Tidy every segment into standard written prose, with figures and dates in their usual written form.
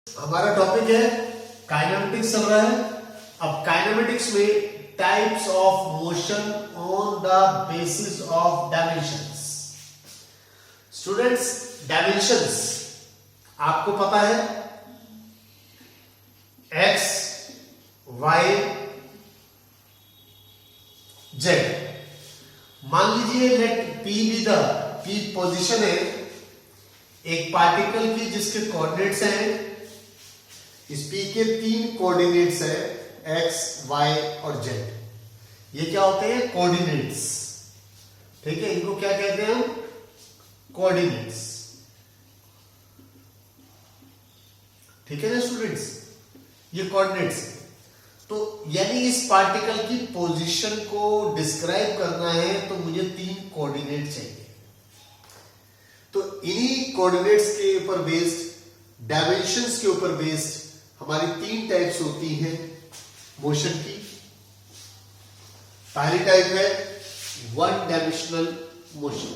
हमारा टॉपिक है काइनेमेटिक्स चल रहा है। अब काइनेमेटिक्स में types of motion on the basis of dimensions. Students, dimensions आपको पता है, एक्स, वाई, जेड। मान लीजिए let P be the P position है एक पार्टिकल की जिसके कोऑर्डिनेट्स हैं। इस पी के 3 कोऑर्डिनेट्स है, एक्स, वाई और जेड। ये क्या होते हैं? कोऑर्डिनेट्स। ठीक है, इनको क्या कहते हैं हम? कोऑर्डिनेट्स। ठीक है ना स्टूडेंट्स, ये कोऑर्डिनेट्स। तो यानी इस पार्टिकल की पोजीशन को डिस्क्राइब करना है तो मुझे 3 कोऑर्डिनेट चाहिए। तो इन्हीं कोऑर्डिनेट्स के ऊपर बेस्ड, डायमेंशंस के ऊपर बेस्ड हमारी 3 टाइप्स होती हैं मोशन की। पहली टाइप है one dimensional motion.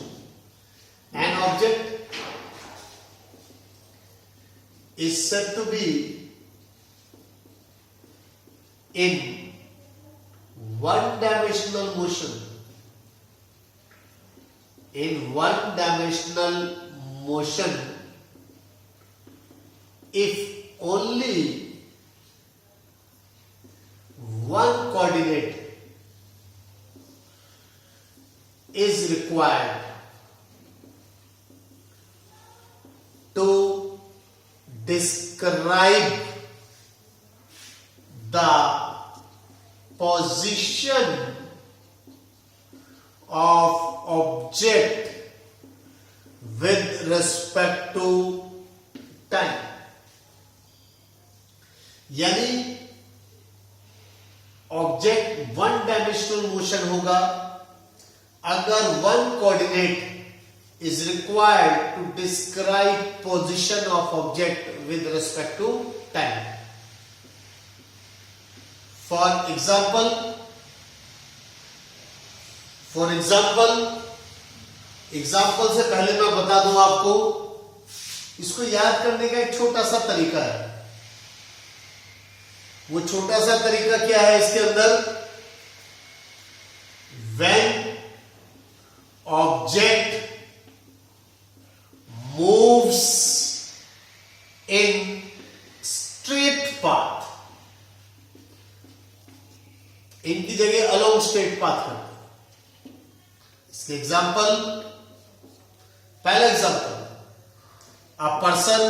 An object is said to be in one-dimensional motion, in one-dimensional motion if only one coordinate is required to describe the position of object with respect to time। यानी object one dimensional motion होगा अगर one coordinate is required to describe position of object with respect to time. For example, example से पहले मैं बता दूं आपको, इसको याद करने का एक छोटा सा तरीका है। वो छोटा सा तरीका क्या है इसके अंदर? When object moves in straight path, इनकी जगह अलोंग स्ट्रेट पाथ करते हैं। इसके एग्जाम्पल, पहला example, a person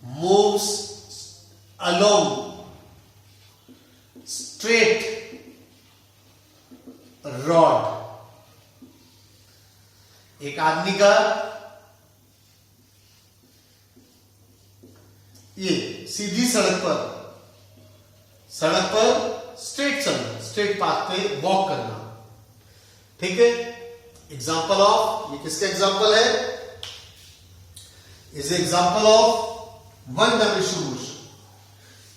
moves along straight rod. एक आदमी का ये सीधी सड़क पर स्ट्रेट चलना, स्ट्रेट पाथ पे वॉक करना। ठीक है, एग्जाम्पल ऑफ, ये किसका एग्जाम्पल है? Is example of one dimensional motion.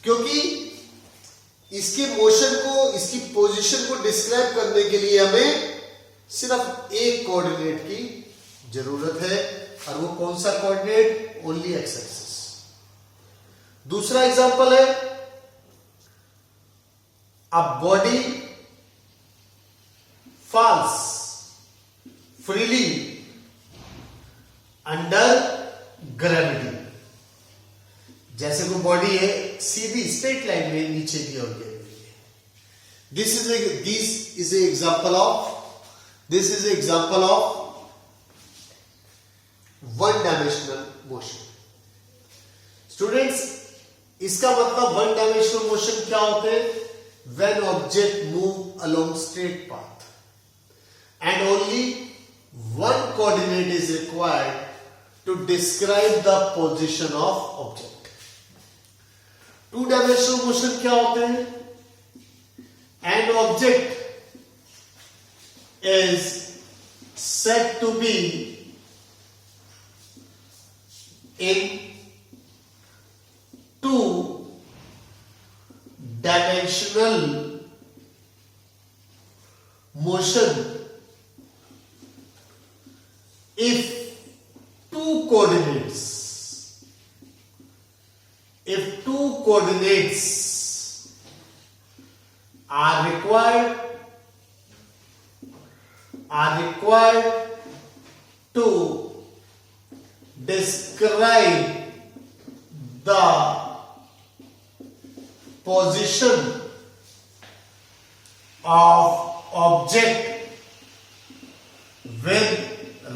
क्योंकि इसके मोशन को, इसकी पोजीशन को डिस्क्राइब करने के लिए हमें सिर्फ एक कोऑर्डिनेट की जरूरत है, और वो कौन सा कोऑर्डिनेट? Only x axis. दूसरा एग्जाम्पल है, a body falls freely under gravity। जैसे कोई बॉडी है सीधी स्ट्रेट लाइन में नीचे की ओर गिर रही है। This is a example of one dimensional motion. Students, इसका मतलब वन डायमेंशनल मोशन क्या होते हैं? When object move along straight path and only one coordinate is required to describe the position of object। Two dimensional motion क्या होते हैं? An object is said to be in two dimensional motion if two coordinates coordinates are required to describe the position of object with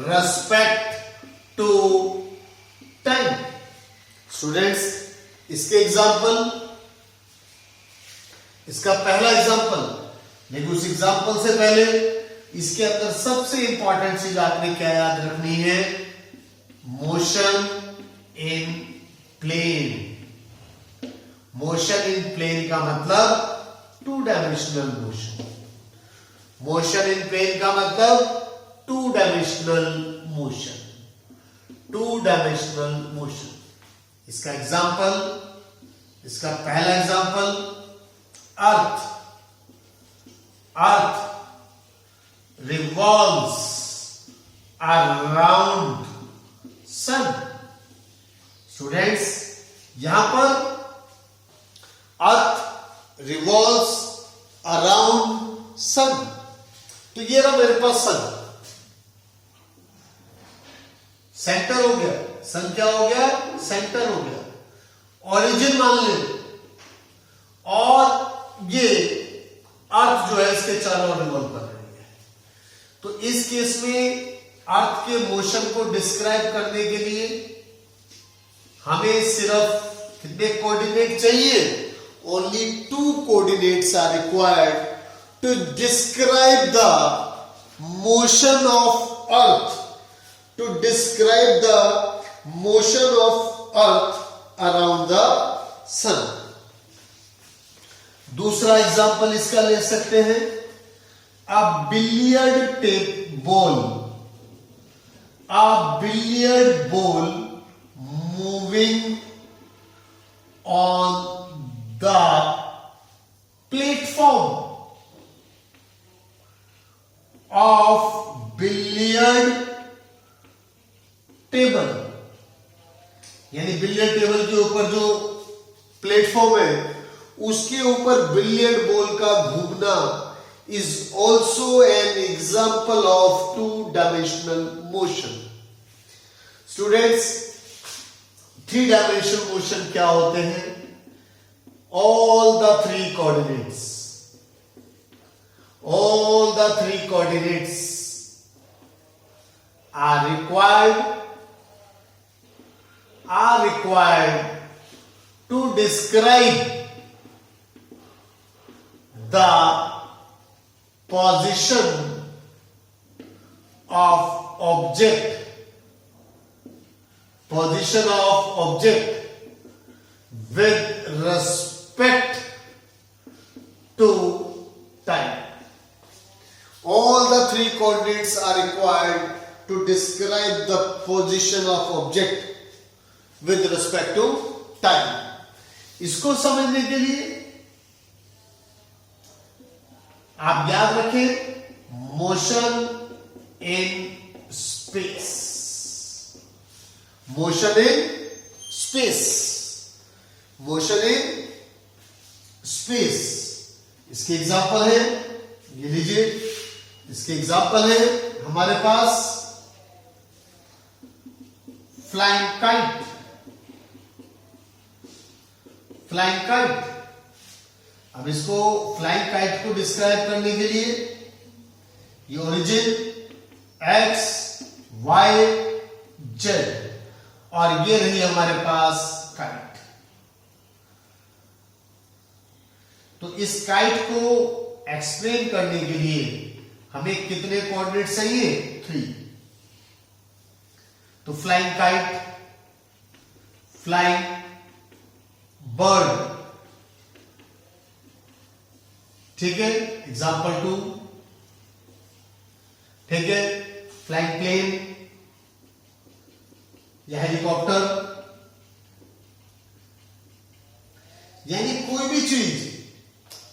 respect to time. Students, इसके example, इसका पहला example, लेकिन उस example से पहले इसके अंदर सबसे इंपॉर्टेंट चीज आपने क्या याद रखनी है? Motion in plane. Motion in plane का मतलब two dimensional motion. Motion in plane का मतलब two dimensional motion. Two dimensional motion. इसका एग्जाम्पल, इसका पहला example, earth revolves around sun. Students, यहां पर अर्थ revolves around sun, तो ये रहा मेरे पास सन, सेंटर हो गया। सन क्या हो गया? सेंटर हो गया। ओरिजिन मान ले, और ये अर्थ जो है इसके चारों ओर रिवॉल्व कर रही है। तो इस केस में अर्थ के मोशन को डिस्क्राइब करने के लिए हमें सिर्फ कितने कोऑर्डिनेट चाहिए? Only 2 coordinates are required to describe the motion of Earth, to describe the motion of Earth around the sun. दूसरा एग्जाम्पल इसका ले सकते हैं, a billiard ball moving on the platform of billiard table. यानी billiard table के ऊपर जो platform है उसके ऊपर बिलियर्ड बॉल का घूमना is also an example of to dimensional motion. Students, 3 dimensional motion क्या होते हैं? all the 3 coordinates are required to describe the position of object with respect to time. All the 3 coordinates are required to describe the position of object with respect to time. इसको समझने के लिए आप याद रखें motion in space. Motion in space, motion in space. इसके example है, ये लीजिए, इसके एग्जाम्पल है हमारे पास फ्लाइंग काइट। अब इसको फ्लाइंग काइट को डिस्क्राइब करने के लिए ये ओरिजिन एक्स वाई जेड, और ये रही हमारे पास काइट। तो इस काइट को एक्सप्लेन करने के लिए हमें कितने कोऑर्डिनेट चाहिए? 3। तो फ्लाइंग काइट, फ्लाइंग बर्ड, ठीक है, एग्जाम्पल 2, ठीक है, फ्लाइंग प्लेन या हेलीकॉप्टर, यानी कोई भी चीज,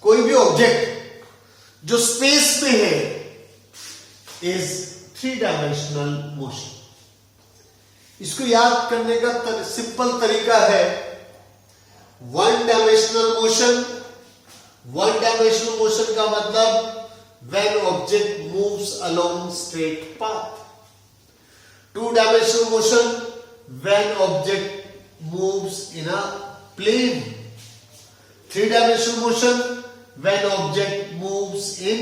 कोई भी ऑब्जेक्ट जो स्पेस में है इज 3 डायमेंशनल मोशन। इसको याद करने का सिंपल तरीका है one dimensional motion, one dimensional motion का मतलब when object moves along straight path. Two dimensional motion when object moves in a plane. Three dimensional motion when object moves in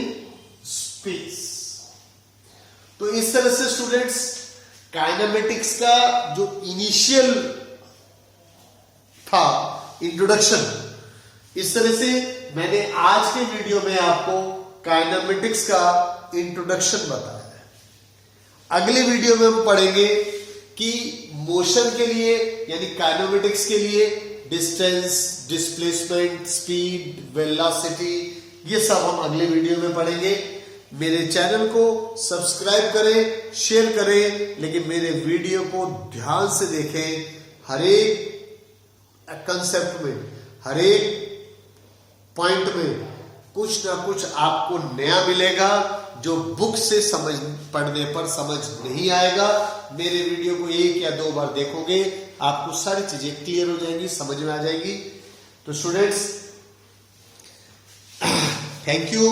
space. तो इस तरह से स्टूडेंट्स काइनेमेटिक्स का जो initial था introduction, इस तरह से मैंने आज के वीडियो में आपको काइनेमेटिक्स का इंट्रोडक्शन बताया है। अगले वीडियो में हम पढ़ेंगे कि मोशन के लिए यानी काइनेमेटिक्स के लिए डिस्टेंस, डिस्प्लेसमेंट, स्पीड, वेलोसिटी, ये सब हम अगले वीडियो में पढ़ेंगे। मेरे चैनल को सब्सक्राइब करें, शेयर करें, लेकिन मेरे वीडियो को ध्यान से देखें। हर एक कंसेप्ट में, हर एक पॉइंट में कुछ ना कुछ आपको नया मिलेगा जो बुक से समझ पढ़ने पर समझ नहीं आएगा। मेरे वीडियो को 1 या 2 बार देखोगे, आपको सारी चीजें क्लियर हो जाएंगी, समझ में आ जाएगी। तो स्टूडेंट्स, थैंक यू।